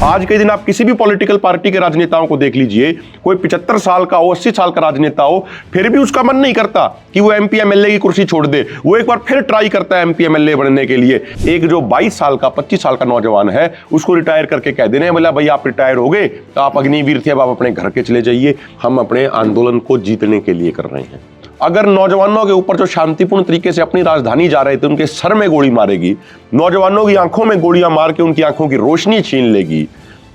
आज के दिन आप किसी भी पॉलिटिकल पार्टी के राजनेताओं को देख लीजिए, कोई 75 साल का हो, 80 साल का राजनेता हो, फिर भी उसका मन नहीं करता कि वो एमपी एमएलए की कुर्सी छोड़ दे। वो एक बार फिर ट्राई करता है एमपी एमएलए बनने के लिए। एक जो 22 साल का 25 साल का नौजवान है, उसको रिटायर करके कह देने बोला भाई आप रिटायर हो गए तो आप अग्निवीर थे, अब आप अपने घर के चले जाइए। हम अपने आंदोलन को जीतने के लिए कर रहे हैं। अगर नौजवानों के ऊपर जो शांतिपूर्ण तरीके से अपनी राजधानी जा रहे थे उनके सर में गोली मारेगी, नौजवानों की आंखों में गोलियां मार के उनकी आंखों की रोशनी छीन लेगी,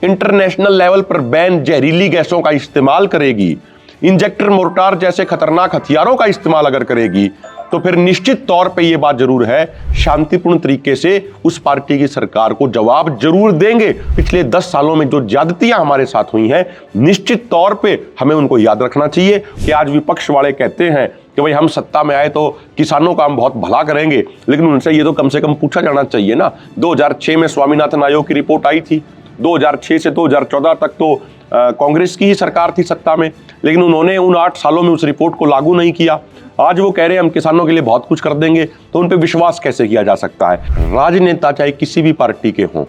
इंटरनेशनल लेवल पर बैन जहरीली गैसों का इस्तेमाल करेगी, इंजेक्टर मोर्टार जैसे खतरनाक हथियारों का इस्तेमाल अगर करेगी, तो फिर निश्चित तौर पे ये बात जरूर है, शांतिपूर्ण तरीके से उस पार्टी की सरकार को जवाब जरूर देंगे। पिछले 10 सालों में जो ज्यादतियां हमारे साथ हुई हैं, निश्चित तौर पे हमें उनको याद रखना चाहिए कि आज विपक्ष वाले कहते हैं कि भाई हम सत्ता में आए तो किसानों का हम बहुत भला करेंगे, लेकिन उनसे ये तो कम से कम पूछा जाना चाहिए ना। 2006 में स्वामीनाथन आयोग की रिपोर्ट आई थी, 2006 से 2014 तक तो कांग्रेस की ही सरकार थी सत्ता में, लेकिन उन्होंने उन 8 सालों में उस रिपोर्ट को लागू नहीं किया। आज वो कह रहे हैं हम किसानों के लिए बहुत कुछ कर देंगे, तो उन पे विश्वास कैसे किया जा सकता है। राजनेता चाहे किसी भी पार्टी के हों,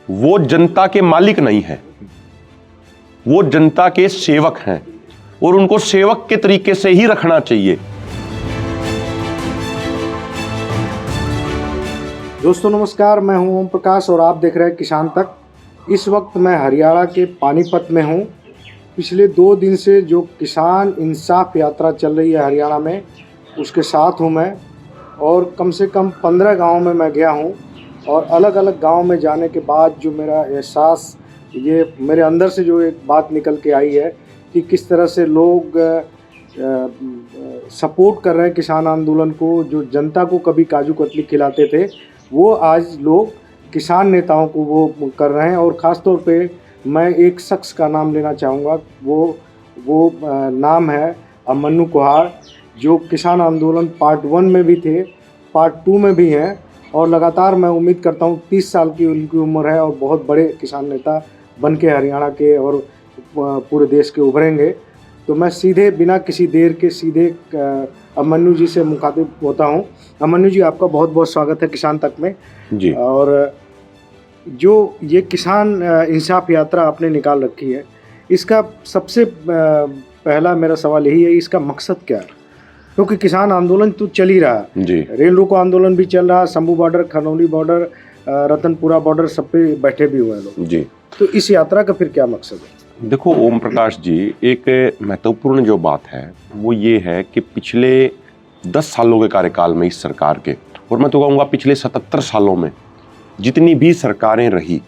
वो जनता के मालिक नहीं है, वो जनता के सेवक हैं और उनको सेवक के तरीके से ही रखना चाहिए। दोस्तों नमस्कार, मैं हूं ओम प्रकाश और आप देख रहे हैं किसान तक। इस वक्त मैं हरियाणा के पानीपत में हूं। पिछले 2 दिन से जो किसान इंसाफ यात्रा चल रही है हरियाणा में, उसके साथ हूं मैं, और कम से कम 15 गांव में मैं गया हूं। और अलग अलग गांव में जाने के बाद जो मेरा एहसास, ये मेरे अंदर से जो एक बात निकल के आई है कि किस तरह से लोग सपोर्ट कर रहे हैं किसान आंदोलन को। जो जनता को कभी काजू कतली खिलाते थे, वो आज लोग किसान नेताओं को वो कर रहे हैं। और ख़ास तौर पे मैं एक शख्स का नाम लेना चाहूँगा, वो नाम है अमन्नू कुहाड़, जो किसान आंदोलन पार्ट 1 में भी थे, पार्ट 2 में भी हैं, और लगातार मैं उम्मीद करता हूँ 30 साल की उनकी उम्र है और बहुत बड़े किसान नेता बन के हरियाणा के और पूरे देश के उभरेंगे। तो मैं सीधे बिना किसी देर के सीधे अमन्नू जी से मुखातिब होता हूँ। अमन्नू जी, आपका बहुत बहुत स्वागत है किसान तक में जी। और जो ये किसान इंसाफ यात्रा आपने निकाल रखी है, इसका सबसे पहला मेरा सवाल यही है, इसका मकसद क्या है? क्योंकि किसान आंदोलन तो चल ही रहा है जी। रेल रोको आंदोलन भी चल रहा है, Shambhu border, Kharauli border, Ratanpura border, सब पे बैठे भी हुए हैं लोग जी। तो इस यात्रा का फिर क्या मकसद है? देखो ओम प्रकाश जी, एक महत्वपूर्ण जो बात है वो ये है कि पिछले 10 सालों के कार्यकाल में इस सरकार के, और मैं तो कहूँगा पिछले 77 सालों में जितनी भी सरकारें रही,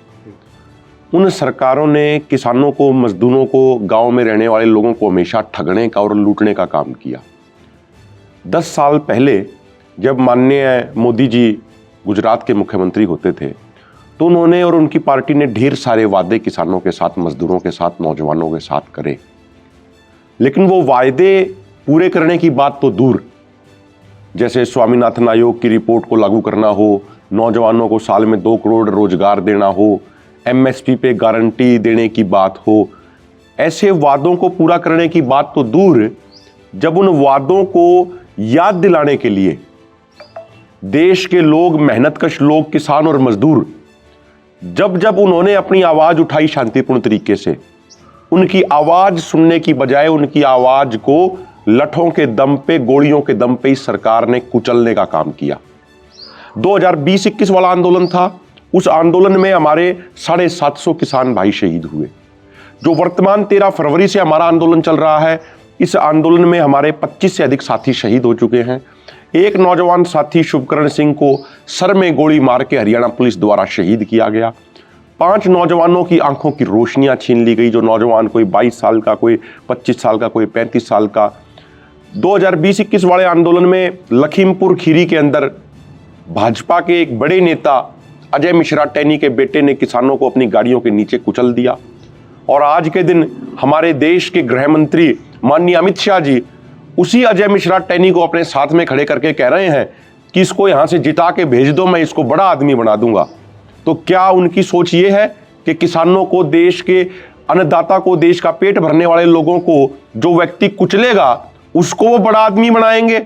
उन सरकारों ने किसानों को, मजदूरों को, गांव में रहने वाले लोगों को हमेशा ठगने का और लूटने का काम किया। 10 साल पहले जब माननीय मोदी जी गुजरात के मुख्यमंत्री होते थे, तो उन्होंने और उनकी पार्टी ने ढेर सारे वादे किसानों के साथ, मजदूरों के साथ, नौजवानों के साथ करे, लेकिन वो वायदे पूरे करने की बात तो दूर, जैसे स्वामीनाथन आयोग की रिपोर्ट को लागू करना हो, नौजवानों को साल में 2 करोड़ रोजगार देना हो, एमएसपी पे गारंटी देने की बात हो, ऐसे वादों को पूरा करने की बात तो दूर, जब उन वादों को याद दिलाने के लिए देश के लोग, मेहनतकश लोग, किसान और मजदूर, जब उन्होंने अपनी आवाज उठाई शांतिपूर्ण तरीके से, उनकी आवाज सुनने की बजाय उनकी आवाज को लठों के दम पे, गोलियों के दम पे इस सरकार ने कुचलने का काम किया। 2020-21 वाला आंदोलन था, उस आंदोलन में हमारे 750 किसान भाई शहीद हुए। जो वर्तमान 13 फरवरी से हमारा आंदोलन चल रहा है, इस आंदोलन में हमारे 25 से अधिक साथी शहीद हो चुके हैं। एक नौजवान साथी शुभकरण सिंह को सर में गोली मार के हरियाणा पुलिस द्वारा शहीद किया गया। 5 नौजवानों की आंखों की रोशनियां छीन ली गई। जो नौजवान, कोई 22 साल का, कोई 25 साल का, कोई 35 साल का। 2020-21 वाले आंदोलन में लखीमपुर खीरी के अंदर भाजपा के एक बड़े नेता अजय मिश्रा टैनी के बेटे ने किसानों को अपनी गाड़ियों के नीचे कुचल दिया। और आज के दिन हमारे देश के गृह मंत्री माननीय अमित शाह जी उसी अजय मिश्रा टैनी को अपने साथ में खड़े करके कह रहे हैं कि इसको यहां से जिता के भेज दो, मैं इसको बड़ा आदमी बना दूंगा। तो क्या उनकी सोच ये है कि किसानों को, देश के अन्नदाता को, देश का पेट भरने वाले लोगों को जो व्यक्ति कुचलेगा उसको वो बड़ा आदमी बनाएंगे?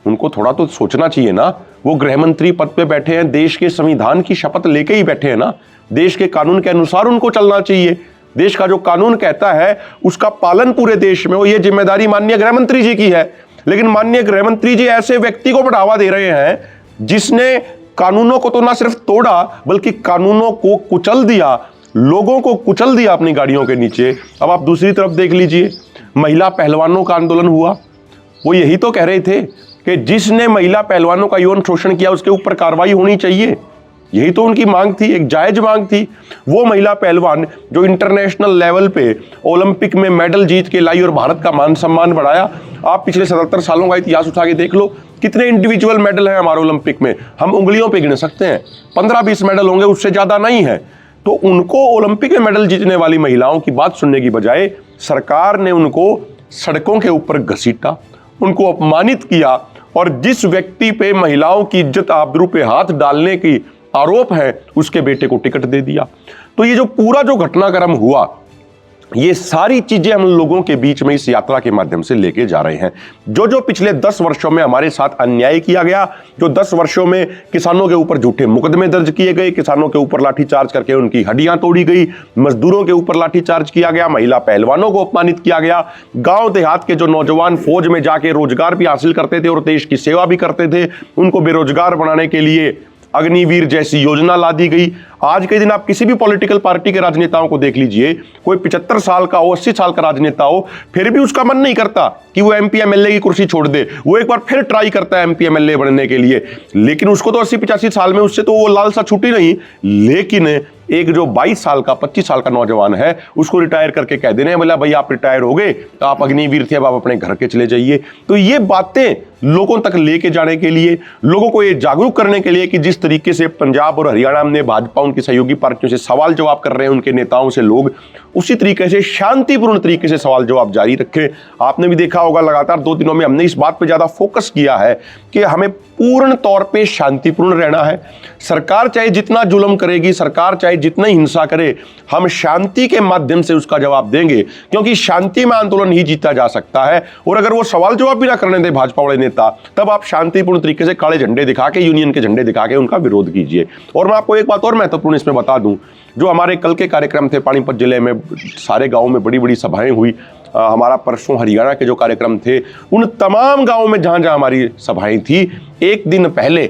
उनको थोड़ा तो सोचना चाहिए ना। वो गृह मंत्री पद पे बैठे हैं, देश के संविधान की शपथ लेके ही बैठे हैं ना। देश के कानून के अनुसार उनको चलना चाहिए। देश का जो कानून कहता है उसका पालन पूरे देश में हो, ये जिम्मेदारी माननीय गृह मंत्री जी की है। लेकिन माननीय गृह मंत्री जी ऐसे व्यक्ति को बढ़ावा दे रहे हैं जिसने कानूनों को तो ना सिर्फ तोड़ा बल्कि कानूनों को कुचल दिया, लोगों को कुचल दिया अपनी गाड़ियों के नीचे। अब आप दूसरी तरफ देख लीजिए, महिला पहलवानों का आंदोलन हुआ। वो यही तो कह रहे थे कि जिसने महिला पहलवानों का यौन शोषण किया उसके ऊपर कार्रवाई होनी चाहिए। यही तो उनकी मांग थी, एक जायज मांग थी। वो महिला पहलवान जो इंटरनेशनल लेवल पे ओलंपिक में मेडल जीत के लाई और भारत का मान सम्मान बढ़ाया। आप पिछले 77 सालों का इतिहास उठा के देख लो, कितने इंडिविजुअल मेडल हैं हमारे ओलंपिक में, हम उंगलियों पे गिन सकते हैं। 15-20 मेडल होंगे, उससे ज्यादा नहीं है। तो उनको ओलंपिक में मेडल जीतने वाली महिलाओं की बात सुनने की बजाय सरकार ने उनको सड़कों के ऊपर घसीटा, उनको अपमानित किया, और जिस व्यक्ति पे महिलाओं की इज्जत आबरू पे हाथ डालने की आरोप है उसके बेटे को टिकट दे दिया। तो ये जो पूरा जो घटनाक्रम हुआ, ये सारी चीजें हम लोगों के बीच में इस यात्रा के माध्यम से लेके जा रहे हैं। जो पिछले 10 वर्षों में हमारे साथ अन्याय किया गया, जो 10 वर्षों में किसानों के ऊपर झूठे मुकदमे दर्ज किए गए, किसानों के ऊपर लाठीचार्ज करके उनकी हड्डियां तोड़ी गई, मजदूरों के ऊपर लाठीचार्ज किया गया, महिला पहलवानों को अपमानित किया गया, गांव देहात के जो नौजवान फौज में जाके रोजगार भी हासिल करते थे और देश की सेवा भी करते थे, उनको बेरोजगार बनाने के लिए अग्निवीर जैसी योजना ला दी गई। आज के दिन आप किसी भी पॉलिटिकल पार्टी के राजनेताओं को देख लीजिए, कोई 75 साल का हो, 80 साल का राजनेता हो, फिर भी उसका मन नहीं करता कि वो एमपी एमएलए की कुर्सी छोड़ दे। वो एक बार फिर ट्राई करता है एमपी एमएलए बनने के लिए, लेकिन उसको तो 80-85 साल में उससे तो वो लालसा छूटी नहीं। लेकिन एक जो 22 साल का 25 साल का नौजवान है उसको रिटायर करके कह देने बोला भाई आप रिटायर हो गए, तो आप अग्निवीर थे, अब आप अपने घर के चले जाइए। तो ये बातें लोगों तक लेके जाने के लिए, लोगों को ये जागरूक करने के लिए कि जिस तरीके से पंजाब और हरियाणा में भाजपा उनकी सहयोगी पार्टियों से सवाल जवाब कर रहे हैं उनके नेताओं से लोग, उसी तरीके से शांतिपूर्ण तरीके से सवाल जवाब जारी रखें। आपने भी देखा होगा लगातार 2 दिनों में हमने इस बात पे ज्यादा फोकस किया है कि हमें पूर्ण तौर पे शांतिपूर्ण रहना है। सरकार चाहे जितना जुल्म करेगी, सरकार चाहे जितना हिंसा करे, हम शांति के माध्यम से उसका जवाब देंगे, क्योंकि शांति में आंदोलन ही जीता जा सकता है। और अगर वो सवाल जवाब भी ना करने दे भाजपा वाले नेता, तब आप शांतिपूर्ण तरीके से काले झंडे दिखा के, यूनियन के झंडे दिखा के उनका विरोध कीजिए। और मैं आपको एक बात और महत्वपूर्ण इसमें बता दूं, जो हमारे कल के कार्यक्रम थे पानीपत जिले में, सारे गांवों में बड़ी बड़ी सभाएं हुई। हमारा परसों हरियाणा के जो कार्यक्रम थे, उन तमाम गांवों में जहां जहां हमारी सभाएं थी, एक दिन पहले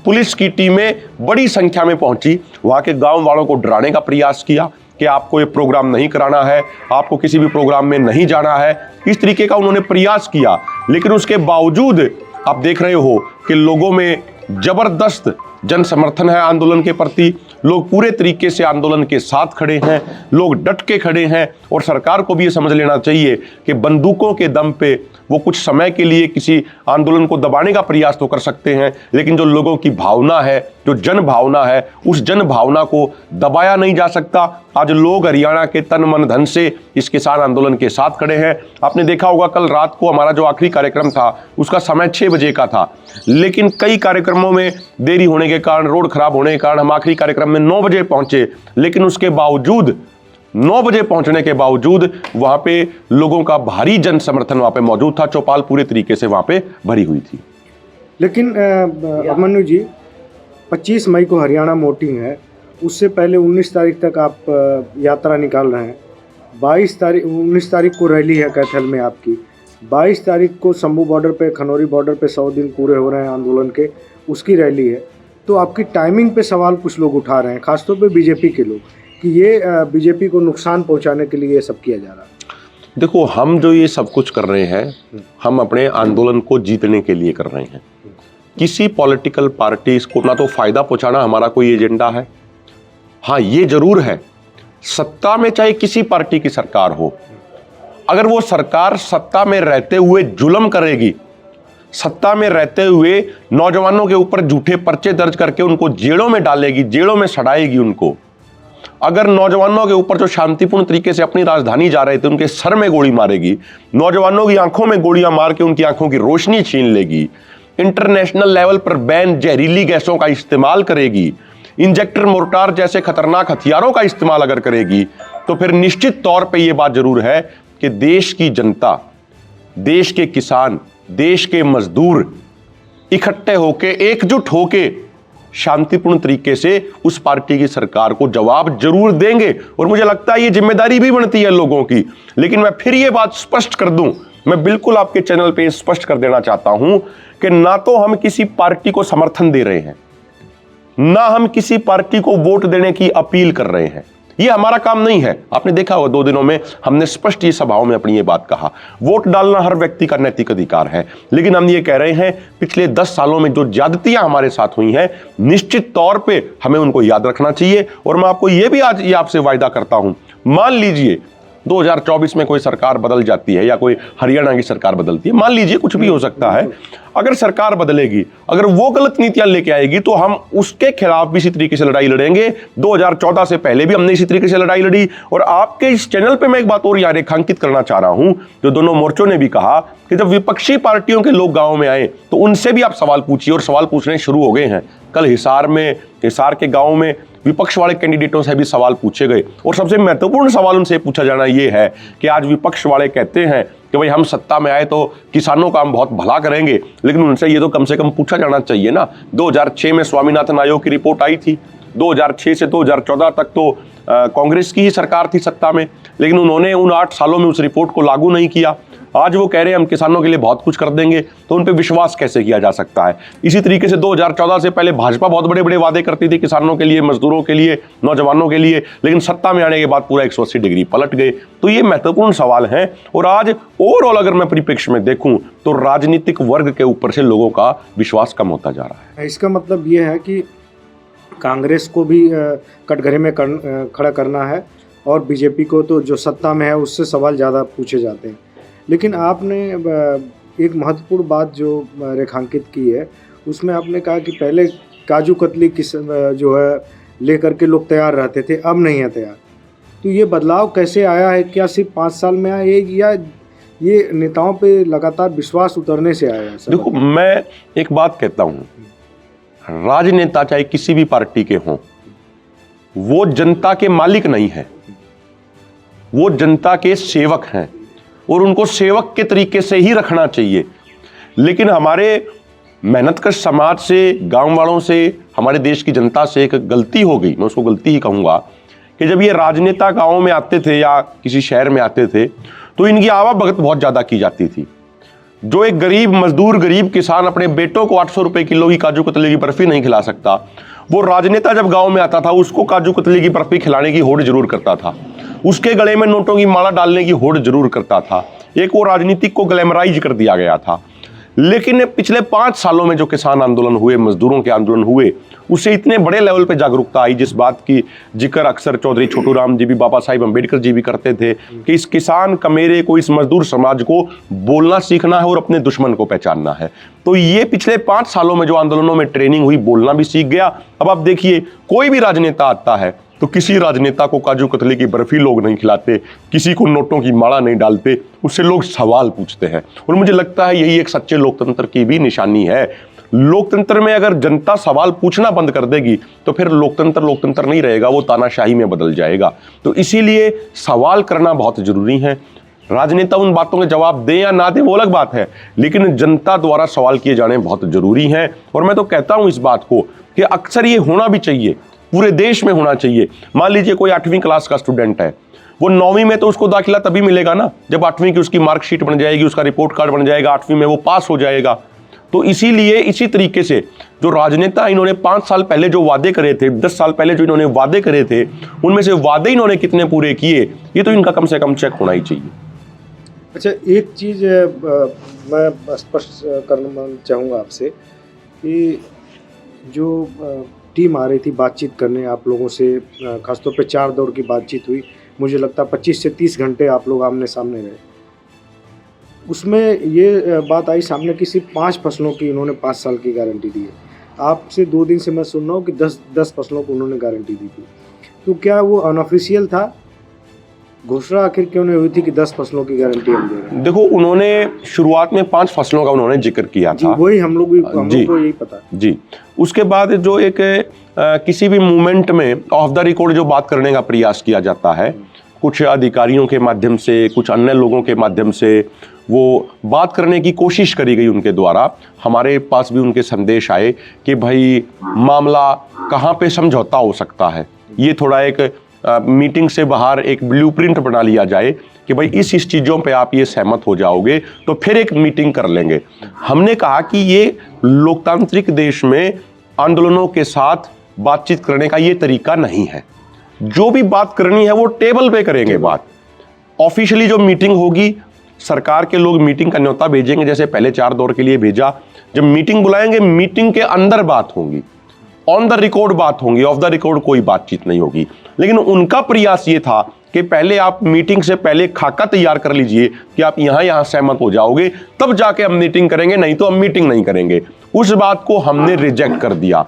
पुलिस की टीमें बड़ी संख्या में पहुंची, वहां के गांव वालों को डराने का प्रयास किया कि आपको ये प्रोग्राम नहीं कराना है, आपको किसी भी प्रोग्राम में नहीं जाना है। इस तरीके का उन्होंने प्रयास किया, लेकिन उसके बावजूद आप देख रहे हो कि लोगों में जबरदस्त जन समर्थन है आंदोलन के प्रति। लोग पूरे तरीके से आंदोलन के साथ खड़े हैं, लोग डट के खड़े हैं। और सरकार को भी ये समझ लेना चाहिए कि बंदूकों के दम पे वो कुछ समय के लिए किसी आंदोलन को दबाने का प्रयास तो कर सकते हैं, लेकिन जो लोगों की भावना है, जो जन भावना है, उस जन भावना को दबाया नहीं जा सकता। आज लोग हरियाणा के तन मन धन से इस किसान आंदोलन के साथ खड़े हैं। आपने देखा होगा कल रात को हमारा जो आखिरी कार्यक्रम था उसका समय 6 बजे का था, लेकिन कई कार्यक्रमों में देरी होने के कारण, रोड खराब होने के कारण हम आखिरी कार्यक्रम में 9 बजे पहुंचे। लेकिन उसके बावजूद 9 बजे पहुंचने के बावजूद वहां पे लोगों का भारी जन समर्थन वहां पे मौजूद था। चौपाल पूरे तरीके से वहां पे भरी हुई थी। लेकिन अभिमन्यु जी, 25 मई को हरियाणा वोटिंग है, उससे पहले 19 तारीख तक आप यात्रा निकाल रहे हैं। 19 तारीख को रैली है कैथल में आपकी, 22 तारीख को शंभू बॉर्डर पे, खनौरी बॉर्डर पे 100 दिन पूरे हो रहे हैं आंदोलन के, उसकी रैली है। तो आपकी टाइमिंग पे सवाल कुछ लोग उठा रहे हैं, खासतौर पे बीजेपी के लोग, कि ये बीजेपी को नुकसान पहुंचाने के लिए ये सब किया जा रहा है। देखो, हम जो ये सब कुछ कर रहे हैं, हम अपने आंदोलन को जीतने के लिए कर रहे हैं। किसी पॉलिटिकल पार्टी को ना तो फायदा पहुंचाना हमारा कोई एजेंडा है। हाँ, ये जरूर है, सत्ता में चाहे किसी पार्टी की सरकार हो, अगर वो सरकार सत्ता में रहते हुए जुल्म करेगी, सत्ता में रहते हुए नौजवानों के ऊपर झूठे पर्चे दर्ज करके उनको जेलों में डालेगी, जेलों में सड़ाएगी उनको, अगर नौजवानों के ऊपर जो शांतिपूर्ण तरीके से अपनी राजधानी जा रहे थे उनके सर में गोली मारेगी, नौजवानों की आंखों में गोलियां मार के उनकी आंखों की रोशनी छीन लेगी, इंटरनेशनल लेवल पर बैन जहरीली गैसों का इस्तेमाल करेगी, इंजेक्टर मोर्टार जैसे खतरनाक हथियारों का इस्तेमाल अगर करेगी, तो फिर निश्चित तौर पे ये बात जरूर है कि देश की जनता, देश के किसान, देश के मजदूर इकट्ठे होके, एकजुट होके शांतिपूर्ण तरीके से उस पार्टी की सरकार को जवाब जरूर देंगे। और मुझे लगता है ये जिम्मेदारी भी बनती है लोगों की। लेकिन मैं फिर ये बात स्पष्ट कर दूं, मैं बिल्कुल आपके चैनल पे स्पष्ट कर देना चाहता हूं कि ना तो हम किसी पार्टी को समर्थन दे रहे हैं, ना हम किसी पार्टी को वोट देने की अपील कर रहे हैं। ये हमारा काम नहीं है। आपने देखा होगा 2 दिनों में हमने स्पष्ट ये सभाओं में अपनी ये बात कहा, वोट डालना हर व्यक्ति का नैतिक अधिकार है। लेकिन हम ये कह रहे हैं पिछले 10 सालों में जो ज्यादतियां हमारे साथ हुई हैं, निश्चित तौर पे हमें उनको याद रखना चाहिए। और मैं आपको ये भी आज ये आपसे वायदा करता हूं, मान लीजिए 2024 में कोई सरकार बदल जाती है या कोई हरियाणा की सरकार बदलती है, मान लीजिए कुछ भी हो सकता है, अगर सरकार बदलेगी, अगर वो गलत नीतियां लेके आएगी तो हम उसके खिलाफ भी इसी तरीके से लड़ाई लड़ेंगे। 2014 से पहले भी हमने इसी तरीके से लड़ाई लड़ी। और आपके इस चैनल पे मैं एक बात और यहां रेखांकित करना चाह रहा हूं, जो दोनों मोर्चों ने भी कहा कि जब विपक्षी पार्टियों के लोग गांव में आए तो उनसे भी आप सवाल पूछिए, और सवाल पूछने शुरू हो गए हैं। कल हिसार के गांव में विपक्ष वाले कैंडिडेटों से भी सवाल पूछे गए, और सबसे महत्वपूर्ण सवाल उनसे पूछा जाना यह है कि आज विपक्ष वाले कहते हैं कि भाई हम सत्ता में आए तो किसानों का हम बहुत भला करेंगे, लेकिन उनसे ये तो कम से कम पूछा जाना चाहिए ना। 2006 में स्वामीनाथन आयोग की रिपोर्ट आई थी, 2006 से 2014 तक तो कांग्रेस की ही सरकार थी सत्ता में, लेकिन उन्होंने उन 8 सालों में उस रिपोर्ट को लागू नहीं किया। आज वो कह रहे हैं हम किसानों के लिए बहुत कुछ कर देंगे, तो उन पे विश्वास कैसे किया जा सकता है। इसी तरीके से 2014 से पहले भाजपा बहुत बड़े बड़े वादे करती थी किसानों के लिए, मजदूरों के लिए, नौजवानों के लिए, लेकिन सत्ता में आने के बाद पूरा 180 डिग्री पलट गए। तो ये महत्वपूर्ण सवाल है। और आज ओवरऑल अगर मैं परिप्रेक्ष्य में देखूं तो राजनीतिक वर्ग के ऊपर से लोगों का विश्वास कम होता जा रहा है। इसका मतलब ये है कि कांग्रेस को भी कटघरे में खड़ा करना है, और बीजेपी को तो जो सत्ता में है उससे सवाल ज़्यादा पूछे जाते हैं। लेकिन आपने एक महत्वपूर्ण बात जो रेखांकित की है, उसमें आपने कहा कि पहले काजू कतली जो है लेकर के लोग तैयार रहते थे, अब नहीं है तैयार। तो ये बदलाव कैसे आया है? क्या सिर्फ 5 साल में आया है, या ये नेताओं पे लगातार विश्वास उतरने से आया है? देखो, मैं एक बात कहता हूँ, राजनेता चाहे किसी भी पार्टी के हों, वो जनता के मालिक नहीं है, वो जनता के सेवक हैं, और उनको सेवक के तरीके से ही रखना चाहिए। लेकिन हमारे मेहनतकश समाज से, गांव वालों से, हमारे देश की जनता से एक गलती हो गई, मैं उसको गलती ही कहूँगा, कि जब ये राजनेता गाँव में आते थे या किसी शहर में आते थे तो इनकी आवाभगत बहुत ज़्यादा की जाती थी। जो एक गरीब मजदूर, गरीब किसान अपने बेटों को 800 रुपये किलो की काजू कतली की बर्फी नहीं खिला सकता, वो राजनेता जब गाँव में आता था उसको काजू कतली की बर्फी खिलाने की होड़ जरूर करता था, उसके गले में नोटों की माला डालने की होड़ जरूर करता था। एक वो राजनीतिक को ग्लैमराइज कर दिया गया था। लेकिन पिछले 5 सालों में जो किसान आंदोलन हुए, मजदूरों के आंदोलन हुए, उससे इतने बड़े लेवल पे जागरूकता आई, जिस बात की जिक्र अक्सर चौधरी छोटू राम जी भी, बाबा साहिब अम्बेडकर जी भी करते थे कि इस किसान कमेरे को, इस मजदूर समाज को बोलना सीखना है और अपने दुश्मन को पहचानना है। तो ये पिछले 5 सालों में जो आंदोलनों में ट्रेनिंग हुई, बोलना भी सीख गया। अब आप देखिए, कोई भी राजनेता आता है तो किसी राजनेता को काजू कतली की बर्फी लोग नहीं खिलाते, किसी को नोटों की माला नहीं डालते, उससे लोग सवाल पूछते हैं। और मुझे लगता है यही एक सच्चे लोकतंत्र की भी निशानी है। लोकतंत्र में अगर जनता सवाल पूछना बंद कर देगी तो फिर लोकतंत्र नहीं रहेगा, वो तानाशाही में बदल जाएगा। तो इसीलिए सवाल करना बहुत जरूरी है। राजनेता उन बातों के जवाब दें या ना दें वो अलग बात है, लेकिन जनता द्वारा सवाल किए जाने बहुत जरूरी हैं। और मैं तो कहता हूं इस बात को कि अक्सर ये होना भी चाहिए, पूरे देश में होना चाहिए। मान लीजिए कोई 8वीं क्लास का स्टूडेंट है, वो 9वीं में तो उसको दाखिला तभी मिलेगा ना जब 8वीं की उसकी मार्कशीट बन जाएगी, उसका रिपोर्ट कार्ड बन जाएगा, 8वीं में वो पास हो जाएगा। तो इसीलिए इसी तरीके से जो राजनेता इन्होंने 5 साल पहले जो वादे करे थे, 10 साल पहले जो इन्होंने वादे करे थे, उनमें से वादे इन्होंने कितने पूरे किए, ये तो इनका कम से कम चेक होना ही चाहिए। अच्छा, एक चीज़ मैं स्पष्ट करना चाहूँगा आपसे कि जो टीम आ रही थी बातचीत करने आप लोगों से, खासतौर पे 4 दौर की बातचीत हुई, मुझे लगता है 25 से 30 घंटे आप लोग आमने सामने रहे। उसमें ये बात आई सामने कि सिर्फ 5 फसलों की उन्होंने 5 साल की गारंटी दी है। आपसे 2 दिन से मैं सुन रहा हूँ कि 10 फसलों को उन्होंने गारंटी दी थी। तो क्या वो अनऑफिशियल था? घोषणा आखिर क्यों नहीं हुई थी कि 10 फसलों की गारंटी हम दे रहे हैं? देखो, उन्होंने शुरुआत में 5 फसलों का उन्होंने जिक्र किया था। वही हम लोग को यही पता जी। उसके बाद जो एक किसी भी मूवमेंट में ऑफ द रिकॉर्ड जो बात करने का प्रयास किया जाता है, कुछ अधिकारियों के माध्यम से, कुछ अन्य लोगों के माध्यम से, वो बात करने की कोशिश करी गई उनके द्वारा। हमारे पास भी उनके संदेश आए कि भाई मामला कहाँ पे समझौता हो सकता है, ये थोड़ा एक मीटिंग से बाहर एक ब्लूप्रिंट बना लिया जाए कि भाई इस चीज़ों पे आप ये सहमत हो जाओगे तो फिर एक मीटिंग कर लेंगे। हमने कहा कि ये लोकतांत्रिक देश में आंदोलनों के साथ बातचीत करने का ये तरीका नहीं है। जो भी बात करनी है वो टेबल पे करेंगे बात। ऑफिशियली जो मीटिंग होगी, सरकार के लोग मीटिंग का न्योता भेजेंगे, जैसे पहले 4 दौर के लिए भेजा। जब मीटिंग बुलाएंगे, मीटिंग के अंदर बात होगी, ऑन द रिकॉर्ड बात होगी, ऑफ द रिकॉर्ड कोई बातचीत नहीं होगी। लेकिन उनका प्रयास ये था कि पहले आप मीटिंग से पहले खाका तैयार कर लीजिए कि आप यहां सहमत हो जाओगे, तब जाके हम मीटिंग करेंगे, नहीं तो हम मीटिंग नहीं करेंगे। उस बात को हमने रिजेक्ट कर दिया।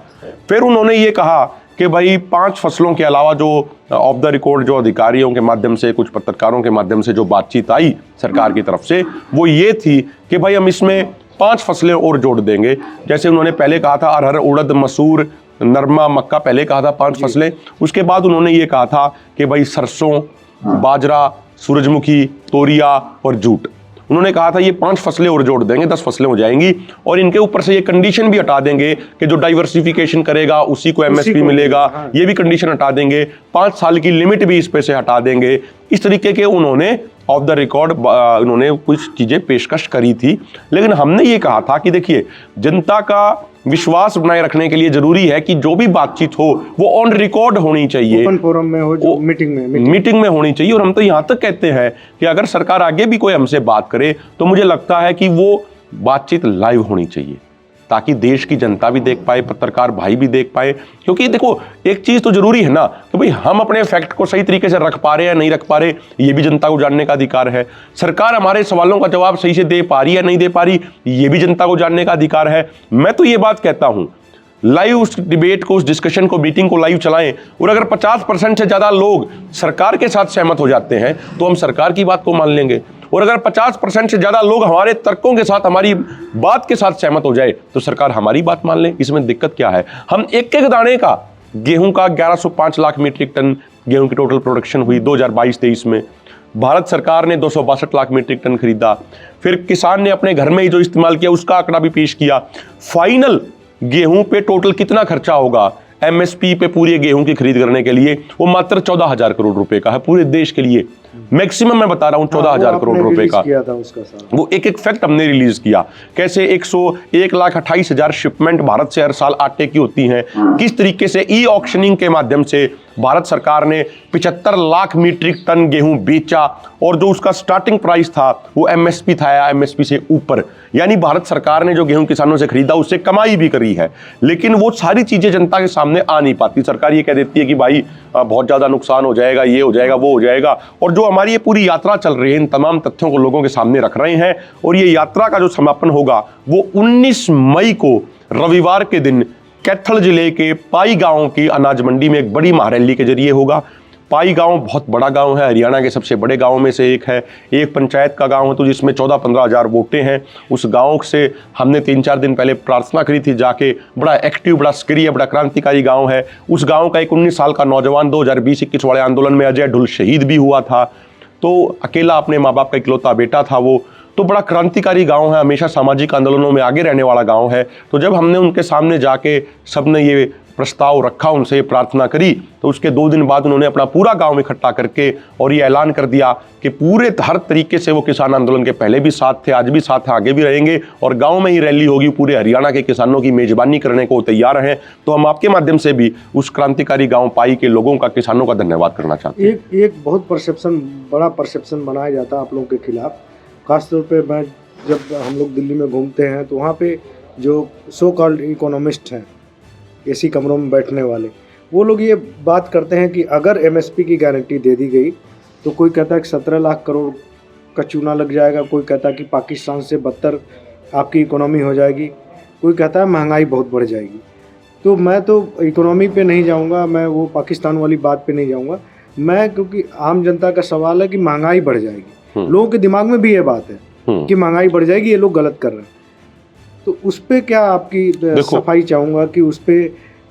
फिर उन्होंने ये कहा कि भाई 5 फसलों के अलावा जो ऑफ द रिकॉर्ड जो अधिकारियों के माध्यम से, कुछ पत्रकारों के माध्यम से जो बातचीत आई सरकार की तरफ से, वो ये थी कि भाई हम इसमें 5 फसलें और जोड़ देंगे। जैसे उन्होंने पहले कहा था अरहर, उड़द, मसूर, नरमा, मक्का, पहले कहा था 5 फसलें। उसके बाद उन्होंने ये कहा था कि भाई सरसों, बाजरा, सूरजमुखी, तोरिया और जूट। उन्होंने कहा था ये 5 फसलें और जोड़ देंगे, 10 फसलें हो जाएंगी। और इनके ऊपर से ये कंडीशन भी हटा देंगे कि जो डाइवर्सिफिकेशन करेगा उसी को एमएसपी मिलेगा। हाँ। ये भी कंडीशन हटा देंगे। 5 साल की लिमिट भी इस पे से हटा देंगे। इस तरीके के उन्होंने ऑफ द रिकॉर्ड उन्होंने कुछ चीजें पेशकश करी थी। लेकिन हमने ये कहा था कि देखिए, जनता का विश्वास बनाए रखने के लिए जरूरी है कि जो भी बातचीत हो वो ऑन रिकॉर्ड होनी चाहिए, ओपन फोरम में हो, जो मीटिंग में होनी चाहिए। और हम तो यहां तक कहते हैं कि अगर सरकार आगे भी कोई हमसे बात करे तो मुझे लगता है कि वो बातचीत लाइव होनी चाहिए, ताकि देश की जनता भी देख पाए, पत्रकार भाई भी देख पाए। क्योंकि देखो, एक चीज तो जरूरी है ना कि भाई हम अपने फैक्ट को सही तरीके से रख पा रहे हैं, नहीं रख पा रहे, ये भी जनता को जानने का अधिकार है। सरकार हमारे सवालों का जवाब सही से दे पा रही है, नहीं दे पा रही, ये भी जनता को जानने का अधिकार है। मैं तो ये बात कहता हूं, लाइव उस डिबेट को, उस डिस्कशन को, मीटिंग को लाइव चलाएं। और अगर 50% से ज्यादा लोग सरकार के साथ सहमत हो जाते हैं तो हम सरकार की बात को मान लेंगे। और अगर 50% से ज्यादा लोग हमारे तर्कों के साथ, हमारी बात के साथ सहमत हो जाए तो सरकार हमारी बात मान ले। इसमें दिक्कत क्या है? हम एक दाने का गेहूं का 1105 लाख मीट्रिक टन गेहूं की टोटल प्रोडक्शन हुई 2022-23 में। भारत सरकार ने 262 लाख मीट्रिक टन खरीदा। फिर किसान ने अपने घर में ही जो इस्तेमाल किया उसका आंकड़ा भी पेश किया। फाइनल गेहूं पे टोटल कितना खर्चा होगा एमएसपी पे पूरे गेहूं की खरीद करने के लिए, वो मात्र 14,000 करोड़ रुपए का है पूरे देश के लिए। मैक्सिमम मैं बता रहा हूं 14,000 करोड़ रुपए का। किया था उसका सारा। वो एक फैक्ट हमने रिलीज किया, कैसे 1,28,000 शिपमेंट भारत से हर साल आटे की होती हैं, किस तरीके से ई ऑक्शनिंग के माध्यम से भारत सरकार ने 75 लाख मीट्रिक टन गेहूं बेचा। और जो उसका स्टार्टिंग प्राइस था वो एमएसपी था या एमएसपी से ऊपर। यानी भारत सरकार ने जो गेहूं किसानों से खरीदा उससे कमाई भी करी है। लेकिन वो सारी चीजें जनता के सामने आ नहीं पाती। सरकार ये कह देती है कि भाई बहुत ज्यादा नुकसान हो जाएगा, ये हो जाएगा, वो हो जाएगा। और जो हमारी ये पूरी यात्रा चल रही है, इन तमाम तथ्यों को लोगों के सामने रख रहे हैं। और ये यात्रा का जो समापन होगा वो 19 मई को रविवार के दिन कैथल जिले के पाई गांव की अनाज मंडी में एक बड़ी महारैली के जरिए होगा। पाई गांव बहुत बड़ा गांव है, हरियाणा के सबसे बड़े गांव में से एक है। एक पंचायत का गांव है तो जिसमें 14-15 हज़ार वोटें हैं। उस गांव से हमने 3-4 दिन पहले प्रार्थना करी थी जाके। बड़ा एक्टिव, बड़ा सक्रिय, बड़ा क्रांतिकारी गांव है। उस गांव का एक 19 साल का नौजवान 2020-21 वाले आंदोलन में अजय ढुल शहीद भी हुआ था। तो अकेला अपने माँ बाप का इकलौता बेटा था वो। तो बड़ा क्रांतिकारी गांव है, हमेशा सामाजिक आंदोलनों में आगे रहने वाला गांव है। तो जब हमने उनके सामने जाके सबने ये प्रस्ताव रखा, उनसे प्रार्थना करी, तो उसके 2 दिन बाद उन्होंने अपना पूरा गांव इकट्ठा करके और ये ऐलान कर दिया कि पूरे हर तरीके से वो किसान आंदोलन के पहले भी साथ थे, आज भी साथ हैं, आगे भी रहेंगे। और गांव में ही रैली होगी, पूरे हरियाणा के किसानों की मेजबानी करने को तैयार हैं। तो हम आपके माध्यम से भी उस क्रांतिकारी गाँव पाई के लोगों का, किसानों का धन्यवाद करना चाहते हैं। एक बहुत बड़ा परसेप्शन बनाया जाता है आप लोगों के खिलाफ। खासतौर पे मैं जब हम लोग दिल्ली में घूमते हैं तो वहाँ पे जो सो कॉल्ड इकोनॉमिस्ट हैं, एसी कमरों में बैठने वाले, वो लोग ये बात करते हैं कि अगर एमएसपी की गारंटी दे दी गई तो कोई कहता है कि 17 लाख करोड़ का चूना लग जाएगा, कोई कहता है कि पाकिस्तान से बदतर आपकी इकोनॉमी हो जाएगी, कोई कहता है महंगाई बहुत बढ़ जाएगी। तो मैं तो इकोनॉमी पे नहीं जाऊँगा, मैं वो पाकिस्तान वाली बात पे नहीं जाऊँगा। मैं, क्योंकि आम जनता का सवाल है कि महंगाई बढ़ जाएगी, लोगों के दिमाग में भी ये बात है कि महंगाई बढ़ जाएगी, ये लोग गलत कर रहे हैं। तो उस पे क्या आपकी सफाई चाहूँगा कि उस पे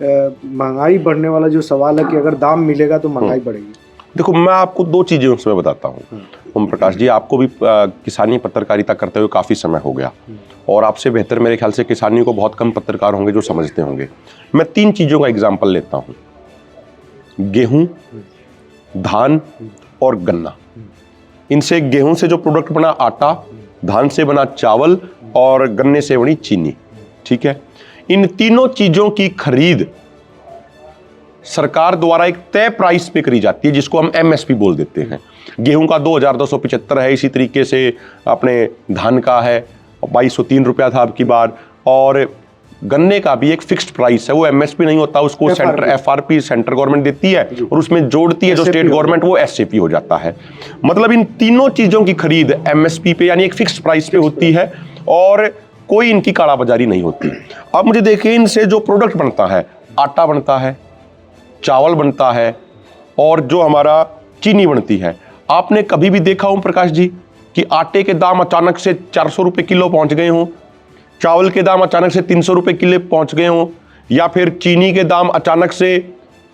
महंगाई बढ़ने वाला जो सवाल है कि अगर दाम मिलेगा तो महंगाई बढ़ेगी। देखो, मैं आपको दो चीज़ें उसमें बताता हूँ ओम प्रकाश जी। आपको भी किसानी पत्रकारिता करते हुए काफ़ी समय हो गया और आपसे बेहतर मेरे ख्याल से किसानी को बहुत कम पत्रकार होंगे जो समझते होंगे। मैं 3 चीज़ों का एग्जाम्पल लेता हूँ, गेहूँ, धान और गन्ना। इनसे गेहूं से जो प्रोडक्ट बना आटा, धान से बना चावल और गन्ने से बनी चीनी, ठीक है। इन तीनों चीजों की खरीद सरकार द्वारा एक तय प्राइस पे करी जाती है जिसको हम एमएसपी बोल देते हैं। गेहूं का 2275 है, इसी तरीके से अपने धान का है 2203 रुपया था अब की बार, और गन्ने का भी एक फिक्स्ड प्राइस है, वो एमएसपी नहीं होता, उसको सेंटर एफआरपी सेंटर गवर्नमेंट देती है और उसमें जोड़ती है जो स्टेट गवर्नमेंट, वो एसएपी हो जाता है। मतलब इन तीनों चीजों की खरीद एमएसपी पे यानी एक फिक्स्ड प्राइस पे होती है और कोई इनकी कालाबाजारी नहीं होती। अब मुझे देखिए, इनसे जो प्रोडक्ट बनता है, आटा बनता है, चावल बनता है और जो हमारा चीनी बनती है, आपने कभी भी देखा ओम प्रकाश जी कि आटे के दाम अचानक से 400 रुपए किलो पहुंच गए हों, चावल के दाम अचानक से 300 रुपए किलो पहुंच गए हों, या फिर चीनी के दाम अचानक से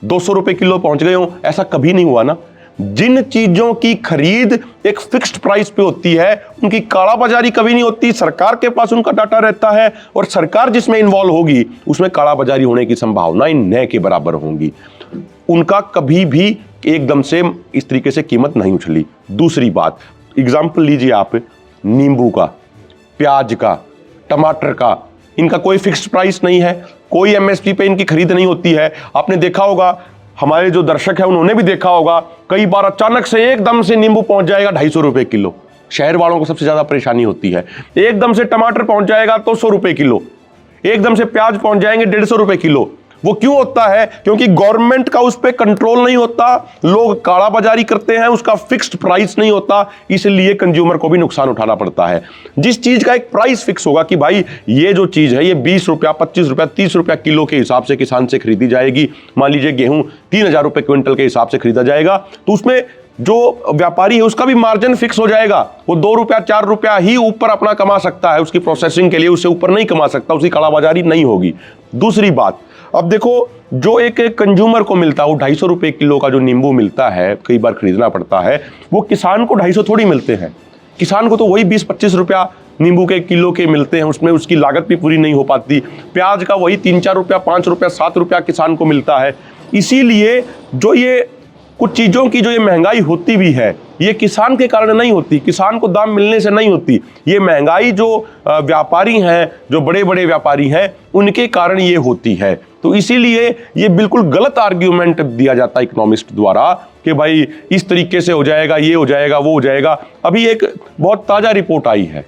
200 रुपए किलो पहुंच गए हों? ऐसा कभी नहीं हुआ ना। जिन चीजों की खरीद एक फिक्स्ड प्राइस पे होती है उनकी कालाबाजारी कभी नहीं होती। सरकार के पास उनका डाटा रहता है और सरकार जिसमें इन्वॉल्व होगी उसमें कालाबाजारी होने की संभावनाएं न के बराबर होंगी। उनका कभी भी एकदम से इस तरीके से कीमत नहीं उछली। दूसरी बात, एग्जाम्पल लीजिए आप नींबू का, प्याज का, टमाटर का, इनका कोई फिक्स्ड प्राइस नहीं है, कोई एमएसपी पे इनकी खरीद नहीं होती है। आपने देखा होगा, हमारे जो दर्शक है उन्होंने भी देखा होगा, कई बार अचानक से एकदम से नींबू पहुंच जाएगा 250 रुपए किलो। शहर वालों को सबसे ज्यादा परेशानी होती है। एकदम से टमाटर पहुंच जाएगा तो 100 रुपए किलो, एकदम से प्याज पहुंच जाएंगे 150 रुपए किलो। वो क्यों होता है? क्योंकि गवर्नमेंट का उस पर कंट्रोल नहीं होता, लोग कालाबाजारी करते हैं, उसका फिक्स्ड प्राइस नहीं होता, इसलिए कंज्यूमर को भी नुकसान उठाना पड़ता है। जिस चीज का एक प्राइस फिक्स होगा कि भाई ये जो चीज है ये 20 रुपया, 25 रुपया, 30 रुपया किलो के हिसाब से किसान से खरीदी जाएगी। मान लीजिए गेहूं 3000 रुपए क्विंटल के हिसाब से खरीदा जाएगा, तो उसमें जो व्यापारी है उसका भी मार्जिन फिक्स हो जाएगा। वो 2 रुपया 4 रुपया ही ऊपर अपना कमा सकता है, उसकी प्रोसेसिंग के लिए उससे ऊपर नहीं कमा सकता, उसकी कालाबाजारी नहीं होगी। दूसरी बात, अब देखो, जो एक कंज्यूमर को मिलता है वो 250 रुपए किलो का जो नींबू मिलता है, कई बार खरीदना पड़ता है, वो किसान को 250 थोड़ी मिलते हैं। किसान को तो वही 20-25 रुपया नींबू के किलो के मिलते हैं, उसमें उसकी लागत भी पूरी नहीं हो पाती। प्याज का वही 3-4 रुपया, 5 रुपया, 7 रुपया किसान को मिलता है। इसीलिए जो ये कुछ चीज़ों की जो ये महंगाई होती भी है, ये किसान के कारण नहीं होती, किसान को दाम मिलने से नहीं होती। ये महंगाई जो व्यापारी हैं, जो बड़े बड़े व्यापारी हैं, उनके कारण ये होती है। तो इसीलिए ये बिल्कुल गलत आर्ग्यूमेंट दिया जाता है इकोनॉमिस्ट द्वारा कि भाई इस तरीके से हो जाएगा, ये हो जाएगा, वो हो जाएगा। अभी एक बहुत ताज़ा रिपोर्ट आई है,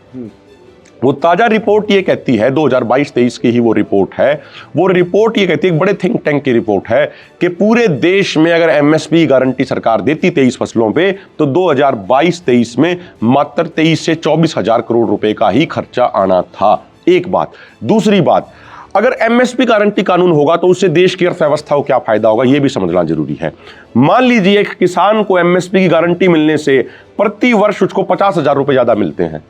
वो ताज़ा रिपोर्ट ये कहती है, 2022-23 की ही वो रिपोर्ट है। वो रिपोर्ट ये कहती है, एक बड़े थिंक टैंक की रिपोर्ट है, कि पूरे देश में अगर एमएसपी गारंटी सरकार देती 23 फसलों पे, तो 2022-23 में मात्र 23 से 24 हजार करोड़ रुपए का ही खर्चा आना था। एक बात। दूसरी बात, अगर एमएसपी गारंटी कानून होगा तो उससे देश की अर्थव्यवस्था को क्या फायदा होगा, यह भी समझना जरूरी है। मान लीजिए एक किसान को एमएसपी की गारंटी मिलने से प्रति वर्ष उसको 50 हजार रुपए ज्यादा मिलते हैं।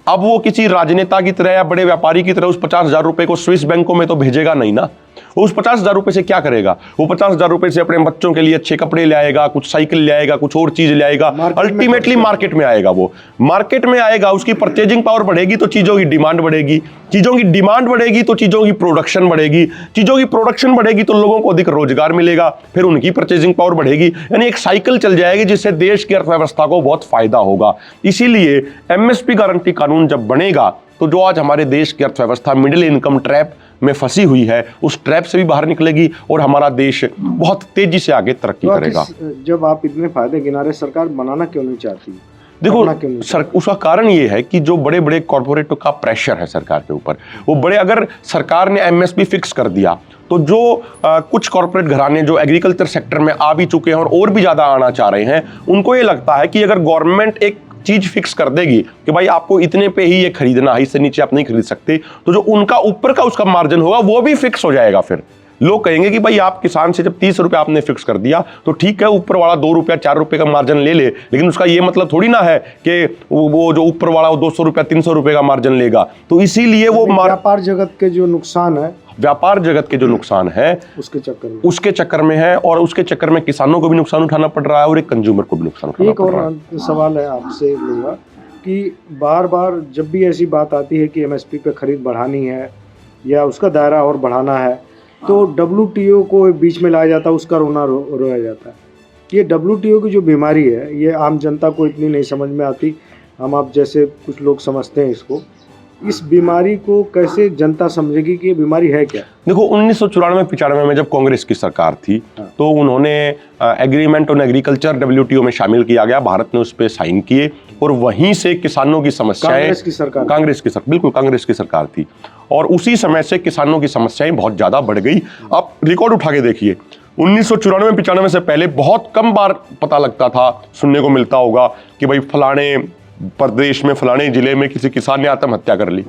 अब वो किसी राजनेता की तरह या बड़े व्यापारी की तरह उस 50 हजार रुपए को स्विस बैंकों में तो भेजेगा नहीं ना। वो उस 50 हजार रुपए से क्या करेगा? वो 50 हजार रुपए से अपने बच्चों के लिए अच्छे कपड़े ले आएगा, कुछ साइकिल ले आएगा, कुछ और चीज ले आएगा, अल्टीमेटली मार्केट में आएगा। वो मार्केट में आएगा, उसकी परचेजिंग पावर बढ़ेगी तो चीजों की डिमांड बढ़ेगी, चीजों की डिमांड बढ़ेगी तो चीजों की प्रोडक्शन बढ़ेगी, चीजों की प्रोडक्शन बढ़ेगी तो लोगों को अधिक रोजगार मिलेगा, फिर उनकी परचेजिंग पावर बढ़ेगी, यानी एक साइकिल चल जाएगी जिससे देश की अर्थव्यवस्था को बहुत फायदा होगा। इसीलिए एमएसपी गारंटी कानून जब बनेगा तो जो आज हमारे देश की अर्थव्यवस्था मिडिल इनकम ट्रैप में फंसी हुई है, उस ट्रैप से भी बाहर निकलेगी और हमारा देश बहुत तेजी से आगे तरक्की करेगा। जब आप इतने फायदे गिना रहे, सरकार बनाना क्यों नहीं चाहती? देखो, उसका कारण ये है कि जो बड़े बड़े कॉर्पोरेट का प्रेशर है सरकार के ऊपर, वो बड़े, अगर सरकार ने एमएसपी फिक्स कर दिया तो जो कुछ कॉर्पोरेट घराने जो एग्रीकल्चर सेक्टर में आ भी चुके हैं और भी ज्यादा आना चाह रहे हैं, उनको ये लगता है कि अगर गवर्नमेंट एक चीज फिक्स कर देगी कि भाई आपको इतने पे ही ये खरीदना है, इससे नीचे आप नहीं खरीद सकते, तो जो उनका ऊपर का उसका मार्जिन होगा वो भी फिक्स हो जाएगा। फिर लोग कहेंगे कि भाई आप किसान से जब 30 रुपए आपने फिक्स कर दिया तो ठीक है, ऊपर वाला 2 रुपया 4 रुपए का मार्जिन ले ले, लेकिन उसका ये मतलब थोड़ी ना है कि वो जो ऊपर वाला वो 200 रुपया 300 रुपए का मार्जिन लेगा। तो इसीलिए वो व्यापार जगत के जो नुकसान है व्यापार जगत के जो नुकसान है उसके चक्कर में है, और उसके चक्कर में किसानों को भी नुकसान उठाना पड़ रहा है और एक कंज्यूमर को भी नुकसान उठाना पड़ रहा है। एक और सवाल है आपसे लूँगा कि बार बार जब भी ऐसी बात आती है कि एमएसपी पे खरीद बढ़ानी है या उसका दायरा और बढ़ाना है, तो WTO को बीच में लाया जाता है, उसका रोना रोया जाता है। ये WTO की जो बीमारी है ये आम जनता को इतनी नहीं समझ में आती, हम आप जैसे कुछ लोग समझते हैं इसको। इस बीमारी को कैसे जनता समझेगी कि ये बीमारी है क्या? देखो 1994-95 में जब कांग्रेस की सरकार थी तो उन्होंने एग्रीमेंट ऑन एग्रीकल्चर WTO में शामिल किया गया, भारत ने उस पर साइन किए, और वहीं से किसानों की समस्याएं, बिल्कुल कांग्रेस की सरकार थी, और उसी समय से किसानों की समस्याएं बहुत ज्यादा बढ़ गई। आप रिकॉर्ड उठा के देखिए, 1994-95 से पहले बहुत कम बार पता लगता था, सुनने को मिलता होगा कि भाई फलाने प्रदेश में फलाने जिले में किसी किसान ने आत्महत्या कर ली।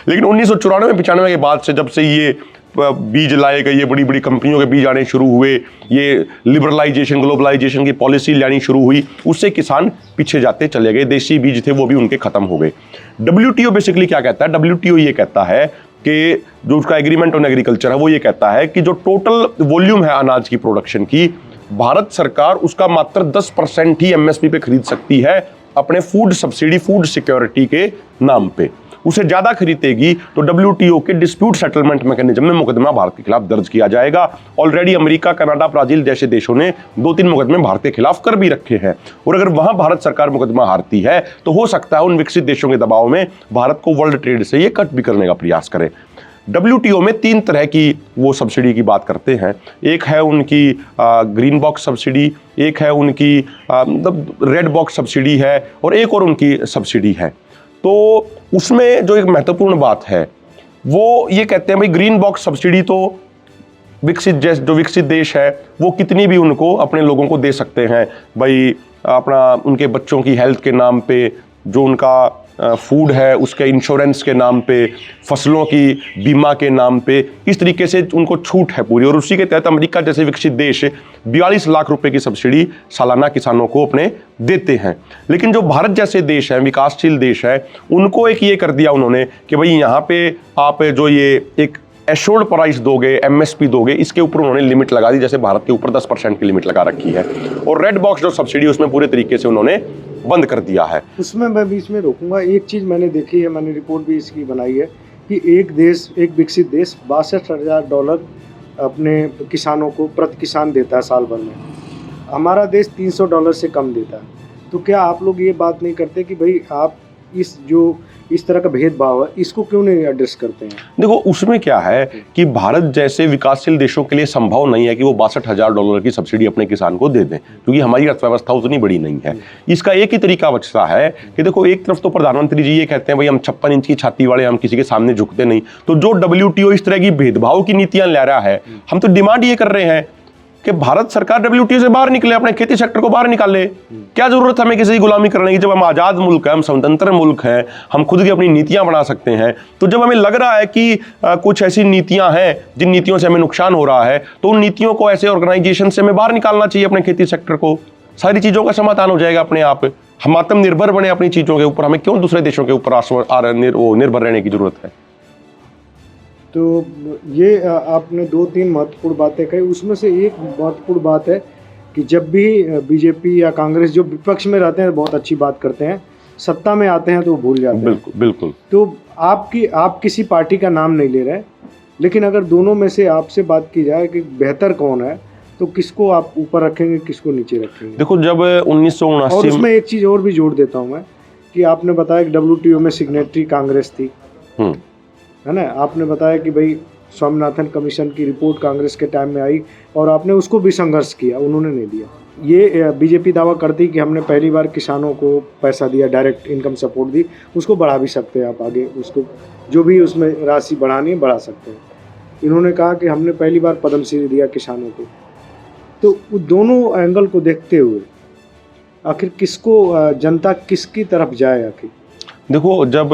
लेकिन 1994-95 के बाद से जब से ये बीज लाए गए, ये बड़ी बड़ी कंपनियों के बीज आने शुरू हुए, ये लिबरलाइजेशन ग्लोबलाइजेशन की पॉलिसी लानी शुरू हुई, उससे किसान पीछे जाते चले गए, देसी बीज थे वो भी उनके खत्म हो गए। WTO बेसिकली क्या कहता है? WTO ये कहता है कि जो उसका एग्रीमेंट ऑन एग्रीकल्चर है वो ये कहता है कि जो टोटल वॉल्यूम है अनाज की प्रोडक्शन की, भारत सरकार उसका मात्र 10% ही MSP पे खरीद सकती है अपने फूड सब्सिडी, फूड सिक्योरिटी के नाम पे। उसे ज्यादा खरीदेगी तो WTO के डिस्प्यूट सेटलमेंट मैकेनिज्म में मुकदमा भारत के खिलाफ दर्ज किया जाएगा। ऑलरेडी अमेरिका, कनाडा, ब्राजील जैसे देशों ने 2-3 मुकदमे भारत के खिलाफ कर भी रखे हैं, और अगर वहां भारत सरकार मुकदमा हारती है तो हो सकता है उन विकसित देशों के दबाव में भारत को वर्ल्ड ट्रेड से ये कट भी करने का प्रयास करे। WTO में 3 तरह की वो सब्सिडी की बात करते हैं। एक है उनकी ग्रीन बॉक्स सब्सिडी, एक है उनकी मतलब रेड बॉक्स सब्सिडी है, और एक और उनकी सब्सिडी है। तो उसमें जो एक महत्वपूर्ण बात है वो ये कहते हैं भाई ग्रीन बॉक्स सब्सिडी तो जो विकसित देश है वो कितनी भी उनको अपने लोगों को दे सकते हैं, भाई अपना उनके बच्चों की हेल्थ के नाम पे, जो उनका फूड है उसके इंश्योरेंस के नाम पे, फसलों की बीमा के नाम पे, इस तरीके से उनको छूट है पूरी। और उसी के तहत अमेरिका जैसे विकसित देश 42 लाख रुपए की सब्सिडी सालाना किसानों को अपने देते हैं। लेकिन जो भारत जैसे देश है, विकासशील देश है, उनको एक ये कर दिया उन्होंने कि भाई यहाँ पे आप जो ये एक एश्योर्ड प्राइस दोगे, MSP दोगे, इसके ऊपर उन्होंने लिमिट लगा दी, जैसे भारत के ऊपर 10% की लिमिट लगा रखी है। और रेड बॉक्स जो सब्सिडी उसमें पूरे तरीके से उन्होंने बंद कर दिया है। उसमें मैं बीच में रोकूंगा, एक चीज़ मैंने देखी है, मैंने रिपोर्ट भी इसकी बनाई है कि एक विकसित देश $62,000 अपने किसानों को प्रति किसान देता है साल भर में। हमारा देश $300 से कम देता है। तो क्या आप लोग ये बात नहीं करते कि भाई आप इस तरह का भेदभाव है इसको क्यों नहीं एड्रेस करते हैं? देखो उसमें क्या है कि भारत जैसे विकासशील देशों के लिए संभव नहीं है कि वो $62,000 की सब्सिडी अपने किसान को दे दें, क्योंकि हमारी अर्थव्यवस्था उतनी बड़ी नहीं है। इसका एक ही तरीका बचता है कि देखो एक तरफ तो प्रधानमंत्री जी ये कहते हैं भाई हम 56 इंच की छाती वाले, हम किसी के सामने झुकते नहीं। तो जो WTO इस तरह की भेदभाव की नीतियां ला रहा है, हम तो डिमांड ये कर रहे हैं कि भारत सरकार WTO से बाहर निकले, अपने खेती सेक्टर को बाहर निकाले। क्या जरूरत है हमें किसी की गुलामी करने की, जब हम आजाद मुल्क हैं, हम स्वतंत्र मुल्क हैं, हम खुद की अपनी नीतियां बना सकते हैं। तो जब हमें लग रहा है कि कुछ ऐसी नीतियां हैं जिन नीतियों से हमें नुकसान हो रहा है, तो उन नीतियों को ऐसे ऑर्गेनाइजेशन से हमें बाहर निकालना चाहिए अपने खेती सेक्टर को। सारी चीजों का समाधान हो जाएगा अपने आप। हम आत्मनिर्भर बने अपनी चीजों के ऊपर, हमें क्यों दूसरे देशों के ऊपर निर्भर रहने की जरूरत है। तो ये आपने 2-3 महत्वपूर्ण बातें कही, उसमें से एक महत्वपूर्ण बात है कि जब भी BJP या कांग्रेस जो विपक्ष में रहते हैं बहुत अच्छी बात करते हैं, सत्ता में आते हैं तो वो भूल जाते हैं। बिल्कुल बिल्कुल। तो आप किसी पार्टी का नाम नहीं ले रहे, लेकिन अगर दोनों में से आपसे बात की जाए कि बेहतर कौन है, तो किसको आप ऊपर रखेंगे, किसको नीचे रखेंगे? देखो जब 1979 और उसमें एक चीज़ और भी जोड़ देता हूँ मैं कि आपने बताया कि WTO में सिग्नेटरी कांग्रेस थी, है ना। आपने बताया कि भाई स्वामीनाथन कमीशन की रिपोर्ट कांग्रेस के टाइम में आई और आपने उसको भी संघर्ष किया, उन्होंने नहीं दिया। ये BJP दावा करती कि हमने पहली बार किसानों को पैसा दिया, डायरेक्ट इनकम सपोर्ट दी, उसको बढ़ा भी सकते हैं आप आगे, उसको जो भी उसमें राशि बढ़ानी है बढ़ा सकते हैं। इन्होंने कहा कि हमने पहली बार पद्मश्री दिया किसानों को। तो दोनों एंगल को देखते हुए आखिर किसको जनता किसकी तरफ जाए? आखिर देखो जब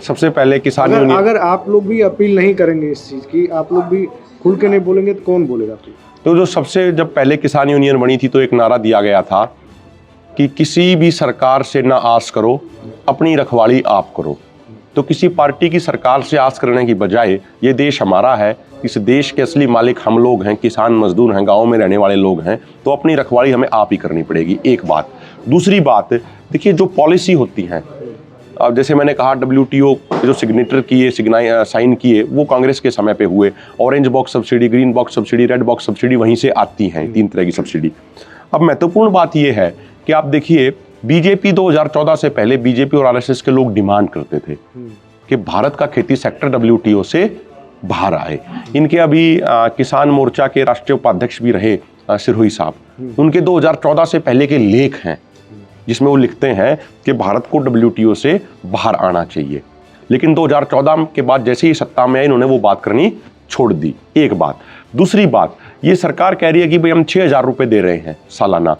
सबसे पहले किसान अगर आप लोग भी अपील नहीं करेंगे इस चीज़ की, आप लोग भी खुल के नहीं बोलेंगे तो कौन बोलेगा फिर? तो जो सबसे जब पहले किसान यूनियन बनी थी तो एक नारा दिया गया था कि किसी भी सरकार से ना आस करो, अपनी रखवाली आप करो। तो किसी पार्टी की सरकार से आस करने की बजाय ये देश हमारा है, इस देश के असली मालिक हम लोग हैं, किसान मजदूर हैं, गाँव में रहने वाले लोग हैं, तो अपनी रखवाली हमें आप ही करनी पड़ेगी, एक बात। दूसरी बात, देखिए जो पॉलिसी होती हैं, अब जैसे मैंने कहा WTO जो सिग्नेचर किए, साइन किए, वो कांग्रेस के समय पे हुए। Orange box subsidy, green box subsidy, red box subsidy वहीं से आती हैं, 3 तरह की सब्सिडी। अब महत्वपूर्ण बात ये है कि आप देखिए बीजेपी 2014 से पहले बीजेपी और RSS के लोग डिमांड करते थे कि भारत का खेती सेक्टर WTO से बाहर आए। इनके अभी किसान मोर्चा के राष्ट्रीय उपाध्यक्ष भी रहे सिरोही साहब, उनके 2014 से पहले के लेख हैं जिसमें वो लिखते हैं कि भारत को WTO से बाहर आना चाहिए। लेकिन 2014 के बाद जैसे ही सत्ता में आए इन्होंने वो बात करनी छोड़ दी, एक बात। दूसरी बात, ये सरकार कह रही है कि भाई हम 6,000 रुपए दे रहे हैं सालाना।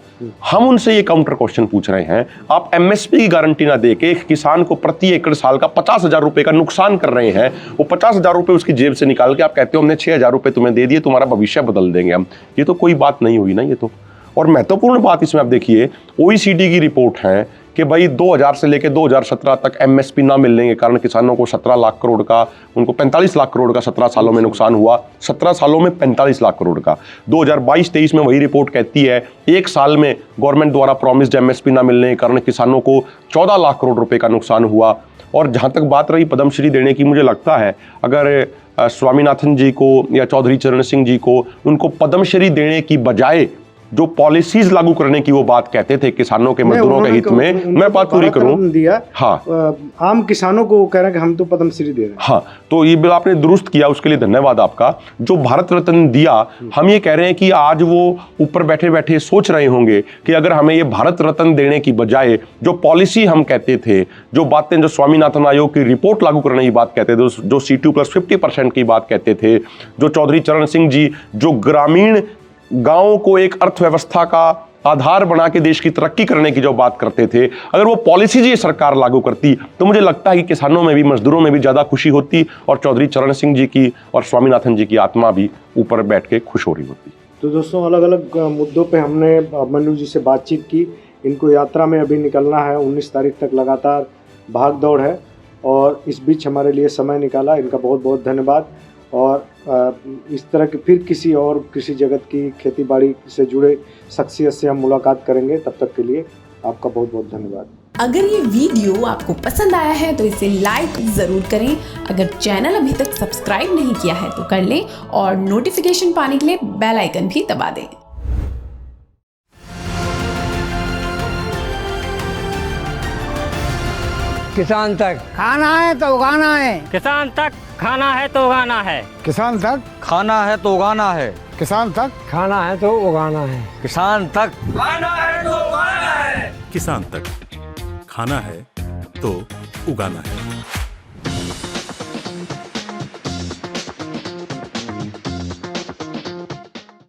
हम उनसे ये काउंटर क्वेश्चन पूछ रहे हैं, आप MSP की गारंटी ना दे के एक किसान को प्रति एकड़ साल का 50,000 रुपए का नुकसान कर रहे हैं। वो 50,000 रुपए उसकी जेब से निकाल के आप कहते हो हमने 6,000 रुपए तुम्हें दे दिए, तुम्हारा भविष्य बदल देंगे हम। ये तो कोई बात नहीं हुई ना ये तो। और महत्वपूर्ण बात इसमें आप देखिए OECD की रिपोर्ट है कि भाई 2000 से लेकर 2017 तक MSP ना मिलने के कारण किसानों को 17 लाख करोड़ का, उनको 45 लाख करोड़ का 17 सालों में नुकसान हुआ। 17 सालों में 45 लाख करोड़ का। 2022-23 में वही रिपोर्ट कहती है एक साल में गवर्नमेंट द्वारा प्रॉमिस्ड MSP ना मिलने के कारण किसानों को 14 लाख करोड़ रुपए का नुकसान हुआ। और जहाँ तक बात रही पद्मश्री देने की, मुझे लगता है अगर स्वामीनाथन जी को या चौधरी चरण सिंह जी को उनको पद्मश्री देने की बजाय जो पॉलिसीज लागू करने की वो बात कहते थे किसानों के, मजदूरों के हित में, मैं बात पूरी करूं दिया। हाँ, आम किसानों को कह रहे हैं कि हम तो पद्मश्री दे रहे हैं। हाँ, तो ये बिल आपने दुरुस्त किया, उसके लिए धन्यवाद आपका। जो भारत रत्न दिया, हम ये कह रहे हैं कि आज वो ऊपर बैठे बैठे सोच रहे होंगे कि अगर हमें ये भारत रत्न देने की बजाय जो पॉलिसी हम कहते थे, जो बातें जो स्वामीनाथन आयोग की रिपोर्ट लागू करने की बात कहते थे, जो C2+50% की बात कहते थे, जो चौधरी चरण सिंह जी जो ग्रामीण गांवों को एक अर्थव्यवस्था का आधार बना के देश की तरक्की करने की जो बात करते थे, अगर वो पॉलिसीज ये सरकार लागू करती तो मुझे लगता है कि किसानों में भी, मजदूरों में भी ज़्यादा खुशी होती और चौधरी चरण सिंह जी की और स्वामीनाथन जी की आत्मा भी ऊपर बैठ के खुश हो रही होती। तो दोस्तों, अलग अलग मुद्दों पे हमने अभिमन्यु जी से बातचीत की। इनको यात्रा में अभी निकलना है, 19 तारीख तक लगातार भाग दौड़ है और इस बीच हमारे लिए समय निकाला, इनका बहुत बहुत धन्यवाद। और इस तरह के फिर किसी और कृषि जगत की, खेती बाड़ी से जुड़े शख्सियत से हम मुलाकात करेंगे। तब तक के लिए आपका बहुत बहुत धन्यवाद। अगर ये वीडियो आपको पसंद आया है तो इसे लाइक ज़रूर करें। अगर चैनल अभी तक सब्सक्राइब नहीं किया है तो कर लें और नोटिफिकेशन पाने के लिए बेल आइकन भी दबा दें। किसान तक खाना है तो उगाना है, किसान तक खाना है तो उगाना है, किसान तक खाना है तो उगाना है, किसान तक खाना है तो उगाना है, किसान तक खाना है तो उगाना है, किसान तक खाना है तो उगाना है।